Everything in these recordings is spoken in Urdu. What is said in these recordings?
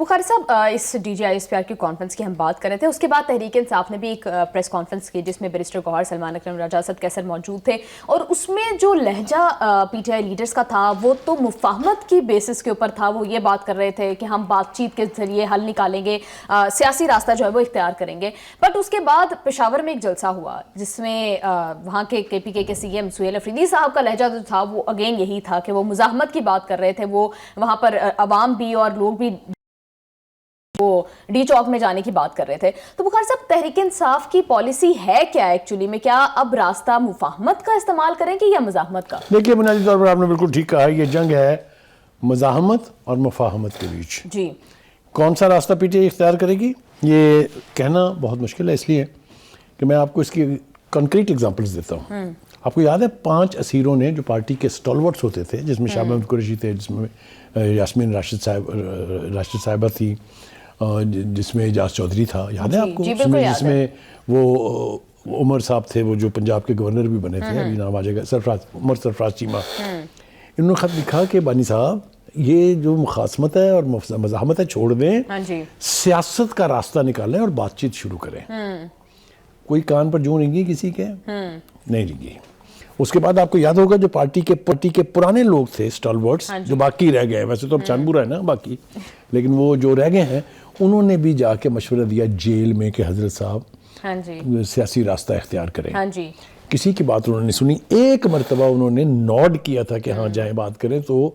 بخاری صاحب، اس D G I S P R کی کانفرنس کی ہم بات کر رہے تھے، اس کے بعد تحریک انصاف نے بھی ایک پریس کانفرنس کی جس میں بیرسٹر گوہر سلمان اکرم راجہ اسد کیسر موجود تھے، اور اس میں جو لہجہ پی ٹی آئی لیڈرز کا تھا وہ تو مفاہمت کی بیسس کے اوپر تھا. وہ یہ بات کر رہے تھے کہ ہم بات چیت کے ذریعے حل نکالیں گے، سیاسی راستہ جو ہے وہ اختیار کریں گے. بٹ اس کے بعد پشاور میں ایک جلسہ ہوا جس میں وہاں کے پی کے سی ایم سہیل افریدی صاحب کا لہجہ جو تھا وہ اگین یہی تھا کہ وہ مزاحمت کی بات کر رہے تھے. وہ وہاں پر عوام بھی اور لوگ بھی وہ ڈی چوک میں جانے کی بات کر رہے تھے. تو بخاری صاحب، تحریک انصاف کی پالیسی ہے کیا ایکچولی میں؟ کیا اب راستہ مفاہمت کا استعمال کریں گے یا مزاحمت کا؟ دیکھیے، بنیادی طور پر آپ نے بالکل ٹھیک کہا، یہ جنگ ہے مزاحمت اور مفاہمت کے بیچ. جی. کون سا راستہ پی ٹی آئی اختیار کرے گی یہ کہنا بہت مشکل ہے، اس لیے کہ میں آپ کو اس کی کنکریٹ ایگزامپلز دیتا ہوں. آپ کو یاد ہے 5 اسیروں نے جو پارٹی کے سٹالورٹس ہوتے تھے، جس میں شاہ محمود قریشی تھے، جس میں یاسمین راشد صاحبہ تھی، جس میں اعجاز چودھری تھا، یاد ہے آپ کو؟ جس میں وہ عمر صاحب تھے، وہ جو پنجاب کے گورنر بھی بنے تھے، ابھی نام آ جائے گا، عمر سرفراز چیمہ. انہوں نے خط لکھا کہ بانی صاحب، یہ جو مخاصمت ہے اور مزاحمت ہے چھوڑ دیں، سیاست کا راستہ نکالیں اور بات چیت شروع کریں. کوئی کان پر جوں رنگی کسی کے؟ نہیں رنگی. اس کے بعد آپ کو یاد ہوگا جو پارٹی کے پرانے لوگ تھے سٹالورٹس، جو باقی رہ گئے، ویسے تو اب چانبورا ہے نا باقی، لیکن وہ جو رہ گئے ہیں انہوں نے بھی جا کے مشورہ دیا جیل میں کہ حضرت صاحب سیاسی راستہ اختیار کریں. کسی کی بات انہوں نے سنی. ایک مرتبہ انہوں نے نوڈ کیا تھا کہ ہاں جائیں بات کریں، تو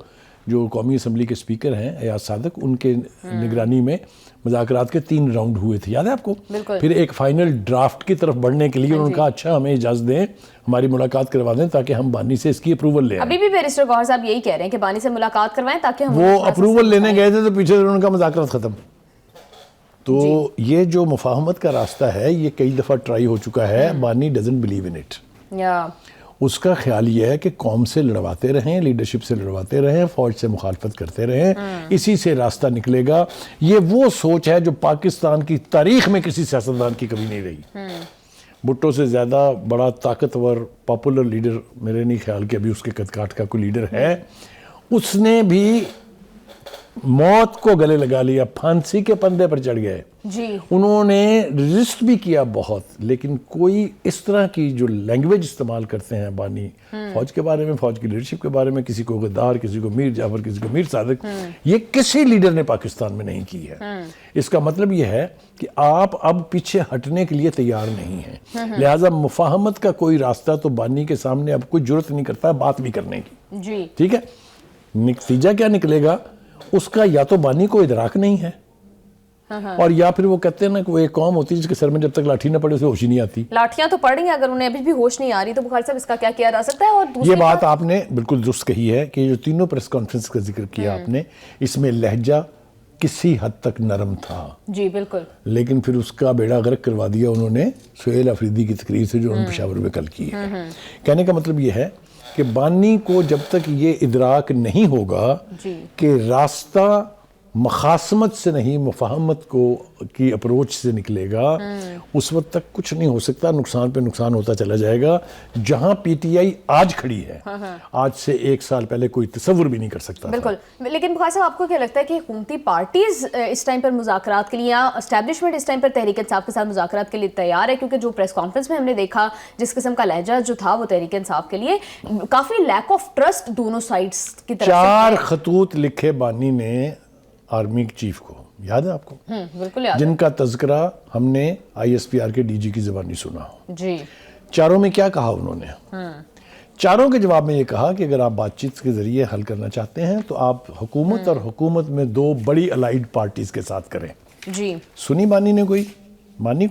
جو قومی اسمبلی کے اسپیکر ہیں ایاز صادق، ان کے نگرانی میں مذاکرات کے 3 راؤنڈ ہوئے تھے، یاد ہے آپ کو؟ پھر ایک فائنل ڈرافٹ کی طرف بڑھنے کے لیے انہوں نے کہا اچھا ہمیں اجازت دیں، ہماری ملاقات کروا دیں تاکہ ہم بانی سے اس کی اپروول لیں. ابھی بھی بیرسٹر گوہر صاحب یہی کہہ رہے ہیں کہ بانی سے ملاقات کروائیں تاکہ ہم وہ اپروول لینے گئے تھے تو پیچھے سے انہوں نے کہا مذاکرات ختم. تو یہ جو مفاہمت کا راستہ ہے یہ کئی دفعہ ٹرائی ہو چکا ہے. بانی ڈزنٹ بلیو ان اٹ. اس کا خیال یہ ہے کہ قوم سے لڑواتے رہیں، لیڈرشپ سے لڑواتے رہیں، فوج سے مخالفت کرتے رہیں، اسی سے راستہ نکلے گا. یہ وہ سوچ ہے جو پاکستان کی تاریخ میں کسی سیاستدان کی کبھی نہیں رہی. بھٹو سے زیادہ بڑا طاقتور پاپولر لیڈر میرے نہیں خیال کہ ابھی اس کے قد کاٹ کا کوئی لیڈر ہے. اس نے بھی موت کو گلے لگا لیا، پھانسی کے پندے پر چڑھ گئے. انہوں نے ریزسٹ بھی کیا بہت، لیکن کوئی اس طرح کی جو لینگویج استعمال کرتے ہیں بانی فوج کے بارے میں، فوج کی لیڈرشپ کے بارے میں، کسی کو غدار، کسی کو میر جعفر، کسی کو میر صادق، یہ کسی لیڈر نے پاکستان میں نہیں کی ہے. اس کا مطلب یہ ہے کہ آپ اب پیچھے ہٹنے کے لیے تیار نہیں ہیں. لہٰذا مفاہمت کا کوئی راستہ تو بانی کے سامنے اب کوئی جرت نہیں کرتا بات بھی کرنے کی. ٹھیک ہے، نتیجہ کیا نکلے گا اس کا؟ یا تو بانی کو ادراک نہیں ہے، اور یا پھر وہ کہتے ہیں نا کہ وہ ایک قوم ہوتی ہے جس کے سر میں جب تک لاٹھی نہ پڑے اسے ہوش ہی نہیں آتی. لاٹھیاں تو پڑ رہی ہیں، اگر انہیں ابھی بھی ہوش نہیں آ رہی تو بخاری صاحب اس کا کیا کیا جا سکتا ہے؟ اور یہ بات آپ نے بالکل درست کہی ہے کہ جو تینوں پریس کانفرنس کا ذکر کیا آپ نے، اس میں لہجہ کسی حد تک نرم تھا. جی بالکل. لیکن پھر اس کا بیڑا غرق کروا دیا انہوں نے سہیل افریدی کی تقریر سے جو انہوں نے پشاور میں کل کی ہے. کہنے کا مطلب یہ ہے کہ بانی کو جب تک یہ ادراک نہیں ہوگا کہ راستہ مخاصمت سے نہیں مفاہمت کی اپروچ سے نکلے گا، اس وقت تک کچھ نہیں ہو سکتا. نقصان پہ نقصان ہوتا چلا جائے گا. جہاں پی ٹی آئی آج کھڑی ہے، آج سے 1 سال پہلے کوئی تصور بھی نہیں کر سکتا. بالکل. لیکن بخاری صاحب، آپ کو کیا لگتا ہے کہ حکومتی پارٹیز اس ٹائم پر مذاکرات کے لیے، یا اسٹیبلشمنٹ اس ٹائم پر تحریک انصاف کے ساتھ مذاکرات کے لیے تیار ہے؟ کیونکہ جو پریس کانفرنس میں ہم نے دیکھا جس قسم کا لہجہ جو تھا وہ تحریک انصاف کے لیے کافی لیک آف ٹرسٹ دونوں سائڈز کی طرف سے. 4 خطوط لکھے بانی نے آرمی چیف کو، یاد ہے آپ کو؟ بالکل یاد. جن کا تذکرہ ہم نے آئی ایس پی آر کے ڈی جی کی زبانی سنا. جی. چاروں میں کیا کہا انہوں نے؟ چاروں کے جواب میں یہ کہا کہ اگر آپ بات چیت کے ذریعے حل کرنا چاہتے ہیں تو آپ حکومت اور حکومت میں 2 بڑی الائیڈ پارٹیز کے ساتھ کریں. جی. سنی بانی نے کوئی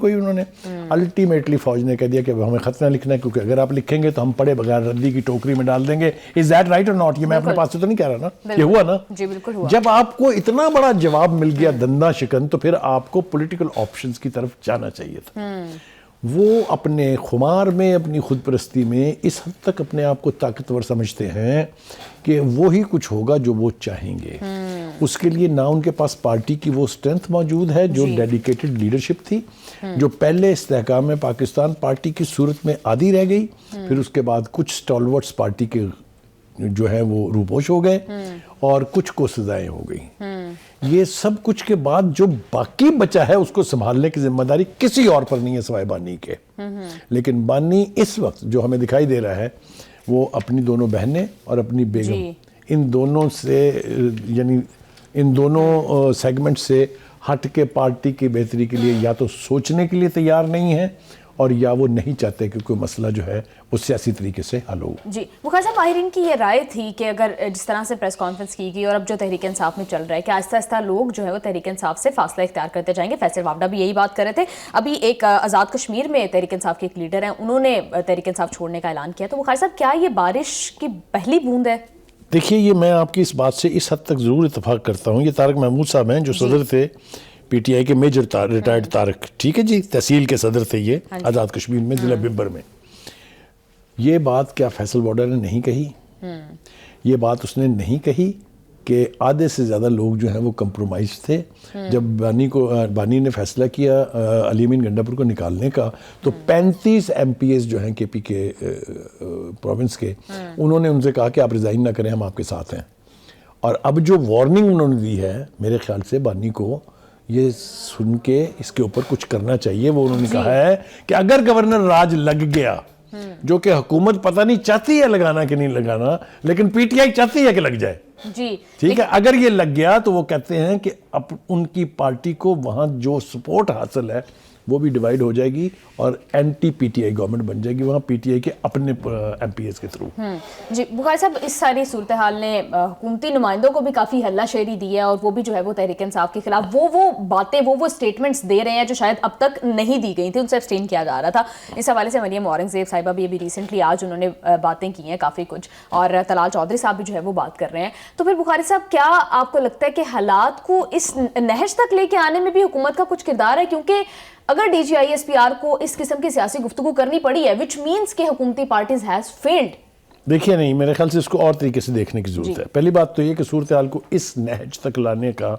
انہوں نے الٹیمیٹلی فوج نے کہہ دیا کہ ہمیں خط نہ لکھنا ہے، کیونکہ اگر آپ لکھیں گے تو ہم پڑے بغیر ردی کی ٹوکری میں ڈال دیں گے. از دیٹ رائٹ اور ناٹ؟ یہ میں اپنے پاس سے تو نہیں کہہ رہا نا، یہ ہوا نا. جی بالکل ہوا. جب آپ کو اتنا بڑا جواب مل گیا دندہ شکن، تو پھر آپ کو پولیٹیکل آپشنز کی طرف جانا چاہیے تھا. وہ اپنے خمار میں، اپنی خود پرستی میں اس حد تک اپنے آپ کو طاقتور سمجھتے ہیں کہ وہی کچھ ہوگا جو وہ چاہیں گے. اس کے لیے نہ ان کے پاس پارٹی کی وہ اسٹرینتھ موجود ہے جو ڈیڈیکیٹڈ لیڈرشپ تھی، جو پہلے استحکام میں پاکستان پارٹی کی صورت میں عادی رہ گئی، پھر اس کے بعد کچھ سٹالورٹس پارٹی کے جو ہے وہ روپوش ہو گئے اور کچھ کو سزائیں ہو گئی. یہ سب کچھ کے بعد جو باقی بچا ہے اس کو سنبھالنے کی ذمہ داری کسی اور پر نہیں ہے سوائے بانی کے. لیکن بانی اس وقت جو ہمیں دکھائی دے رہا ہے وہ اپنی دونوں بہنیں اور اپنی بیگم ان دونوں سے یعنی ان دونوں سیگمنٹ سے ہٹ کے پارٹی کی بہتری کے لیے یا تو سوچنے کے لیے تیار نہیں ہیں اور یا وہ نہیں چاہتے کہ کوئی مسئلہ جو ہے وہ سیاسی طریقے سے حل ہو. جی بخار صاحب، ماہرین کی یہ رائے تھی کہ اگر جس طرح سے پریس کانفرنس کی گئی اور اب جو تحریک انصاف میں چل رہا ہے کہ آہستہ آہستہ لوگ جو ہے وہ تحریک انصاف سے فاصلہ اختیار کرتے جائیں گے. فیصل وابڈا بھی یہی بات کر رہے تھے. ابھی ایک آزاد کشمیر میں تحریک انصاف کے ایک لیڈر ہیں، انہوں نے تحریک انصاف چھوڑنے کا اعلان کیا. تو بخار صاحب کیا یہ بارش کی پہلی بوند ہے؟ دیکھیے یہ میں آپ کی اس بات سے اس حد تک ضرور اتفاق کرتا ہوں. یہ طارق محمود صاحب ہیں جو صدر تھے پی ٹی آئی کے میجر ریٹائرڈ طارق، ٹھیک ہے جی، تحصیل کے صدر تھے یہ آزاد کشمیر میں ضلع ببر میں. یہ بات کیا فیصل وارڈا نے نہیں کہی؟ یہ بات اس نے نہیں کہی کہ آدھے سے زیادہ لوگ جو ہیں وہ کمپرومائز تھے. جب بانی نے فیصلہ کیا علی امین گنڈاپور کو نکالنے کا تو 35 ایم پی ایز جو ہیں کے پی کے پروونس کے، انہوں نے ان سے کہا کہ آپ ریزائن نہ کریں، ہم آپ کے ساتھ ہیں. اور اب جو وارننگ انہوں نے دی ہے میرے خیال سے بانی کو یہ سن کے اس کے اوپر کچھ کرنا چاہیے. وہ انہوں نے کہا ہے کہ اگر گورنر راج لگ گیا، جو کہ حکومت پتہ نہیں چاہتی ہے لگانا کہ نہیں لگانا، لیکن پی ٹی آئی چاہتی ہے کہ لگ جائے، جی ٹھیک ہے، اگر یہ لگ گیا تو وہ کہتے ہیں کہ اب ان کی پارٹی کو وہاں جو سپورٹ حاصل ہے وہ بھی ڈیوائیڈ ہو جائے گی اور anti P T I government بن جائے گی وہاں پی ٹی آئی کے اپنے ایم پی ایس کے تھرو. جی بخاری صاحب، اس ساری صورتحال نے حکومتی نمائندوں کو بھی کافی ہلہ شیری دی ہے اور وہ بھی جو ہے وہ تحریک انصاف کے خلاف وہ باتیں وہ اسٹیٹمنٹس دے رہے ہیں جو شاید اب تک نہیں دی گئی تھی، ان سے ابسٹین کیا جا رہا تھا. اس حوالے سے مریم اورنگزیب صاحبہ بھی ابھی ریسنٹلی آج انہوں نے باتیں کی ہیں کافی کچھ، اور طلال چودھری صاحب بھی جو ہے وہ بات کر رہے ہیں. تو پھر بخاری صاحب کیا آپ کو لگتا ہے کہ حالات کو اس نہج تک لے کے آنے میں بھی حکومت کا کچھ کردار ہے؟ کیونکہ اگر D G I S P R کو اس قسم کی سیاسی گفتگو کرنی پڑی ہے وچ مینس کہ حکومتی پارٹیز ہیز فیلڈ. دیکھیے نہیں، میرے خیال سے اس کو اور طریقے سے دیکھنے کی ضرورت ہے. پہلی بات تو یہ کہ صورتحال کو اس نہج تک لانے کا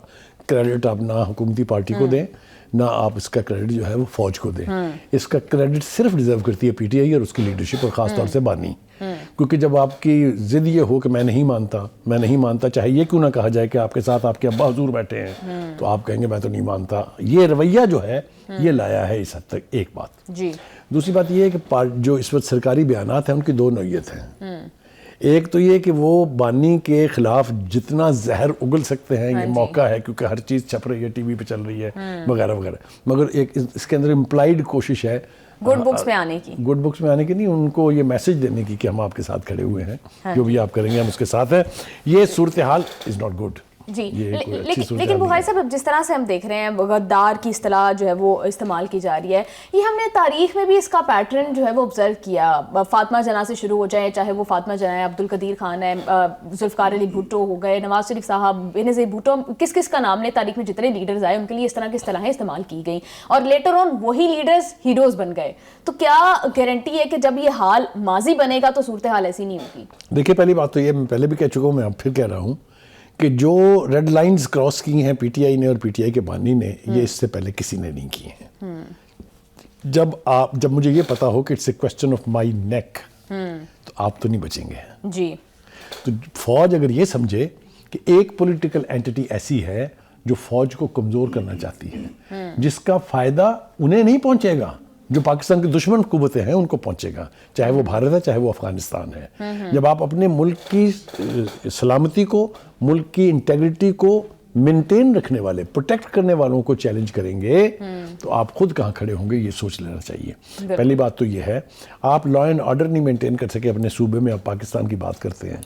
کریڈٹ آپ نہ حکومتی پارٹی کو دیں نہ آپ اس کا کریڈٹ جو ہے وہ فوج کو دیں. اس کا کریڈٹ صرف ڈیزرو کرتی ہے پی ٹی آئی اور اس کی لیڈرشپ اور خاص طور سے بانی. کیونکہ جب آپ کی ضد یہ ہو کہ میں نہیں مانتا چاہے یہ کیوں نہ کہا جائے کہ آپ کے ساتھ آپ کے ابا حضور بیٹھے ہیں تو آپ کہیں گے میں تو نہیں مانتا. یہ رویہ جو ہے یہ لایا ہے اس حد تک. ایک بات. جی دوسری بات یہ ہے کہ جو اس وقت سرکاری بیانات ہیں ان کی دو نوعیت ہیں. ایک تو یہ کہ وہ بانی کے خلاف جتنا زہر اگل سکتے ہیں یہ موقع ہے کیونکہ ہر چیز چھپ رہی ہے، ٹی وی پہ چل رہی ہے وغیرہ وغیرہ، مگر ایک اس کے اندر امپلائیڈ کوشش ہے گڈ بکس میں آنے کی. گڈ بکس میں آنے کی نہیں، ان کو یہ میسج دینے کی کہ ہم آپ کے ساتھ کھڑے ہوئے ہیں، جو بھی آپ کریں گے ہم اس کے ساتھ ہیں. یہ صورتحال از ناٹ گڈ. جی لیکن بخاری صاحب اب جس طرح سے ہم دیکھ رہے ہیں غدار کی اصطلاح جو ہے وہ استعمال کی جا رہی ہے، یہ ہم نے تاریخ میں بھی اس کا پیٹرن جو ہے وہ آبزرو کیا. فاطمہ جناح سے شروع ہو جائے، چاہے وہ فاطمہ جناح ہے، عبدالقدیر خان ہے، ذوالفقار علی بھٹو ہو گئے، نواز شریف صاحب، بینظیر بھٹو، کس کا نام لیں، تاریخ میں جتنے لیڈرز آئے ان کے لیے اس طرح کی اصطلاحیں استعمال کی گئیں اور لیٹر آن وہی لیڈرز ہیروز بن گئے. تو کیا گارنٹی ہے کہ جب یہ حال ماضی بنے گا تو صورتحال ایسی نہیں ہوگی؟ دیکھیے پہلی بات تو یہ میں پہلے بھی کہہ چکا ہوں، میں اب پھر کہہ رہا ہوں کہ جو ریڈ لائنز کراس کی ہیں پی ٹی آئی نے اور پی ٹی آئی کے بانی نے، یہ اس سے پہلے کسی نے نہیں کی ہیں. جب مجھے یہ پتا ہو کہ it's a question of my neck تو آپ تو نہیں بچیں گے. جی تو فوج اگر یہ سمجھے کہ ایک پولیٹیکل اینٹی ایسی ہے جو فوج کو کمزور کرنا چاہتی ہے جس کا فائدہ انہیں نہیں پہنچے گا، جو پاکستان کی دشمن قوتیں ہیں ان کو پہنچے گا، چاہے وہ بھارت ہے چاہے وہ افغانستان ہے. جب آپ اپنے ملک کی سلامتی کو، ملک کی انٹیگریٹی کو مینٹین رکھنے والے، پروٹیکٹ کرنے والوں کو چیلنج کریں گے تو آپ خود کہاں کھڑے ہوں گے یہ سوچ لینا چاہیے. پہلی بات تو یہ ہے، آپ لا اینڈ آرڈر نہیں مینٹین کر سکے اپنے صوبے میں، آپ پاکستان کی بات کرتے ہیں،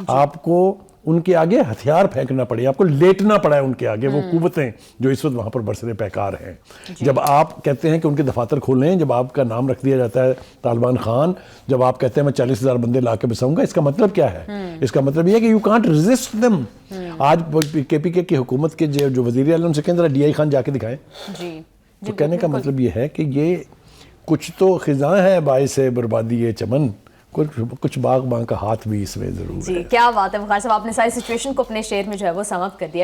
آپ کو ان کے آگے ہتھیار پھینکنا پڑے، آپ کو لیٹنا پڑا ہے ان کے آگے، وہ قوتیں جو اس وقت وہاں پر برسر پیکار ہیں. جب آپ کہتے ہیں کہ ان کے دفاتر کھولیں، جب آپ کا نام رکھ دیا جاتا ہے طالبان خان، جب آپ کہتے ہیں میں 40,000 بندے لا کے بساؤں گا، اس کا مطلب کیا ہے؟ اس کا مطلب یہ ہے کہ یو کانٹ ریزسٹ دم. آج کے پی کے کی حکومت کے جو وزیر اعلیٰ ان سے کہیں ذرا ڈی آئی خان جا کے دکھائیں. تو کہنے کا مطلب یہ ہے کہ یہ کچھ تو خزاں ہے باعث بربادی چمن، کچھ باغ کا ہاتھ بھی اس میں ضرور ہے. جی کیا بات ہے بخاری صاحب، آپ نے ساری سچویشن کو اپنے شعر میں جو ہے وہ سم اپ کر دیا ہے.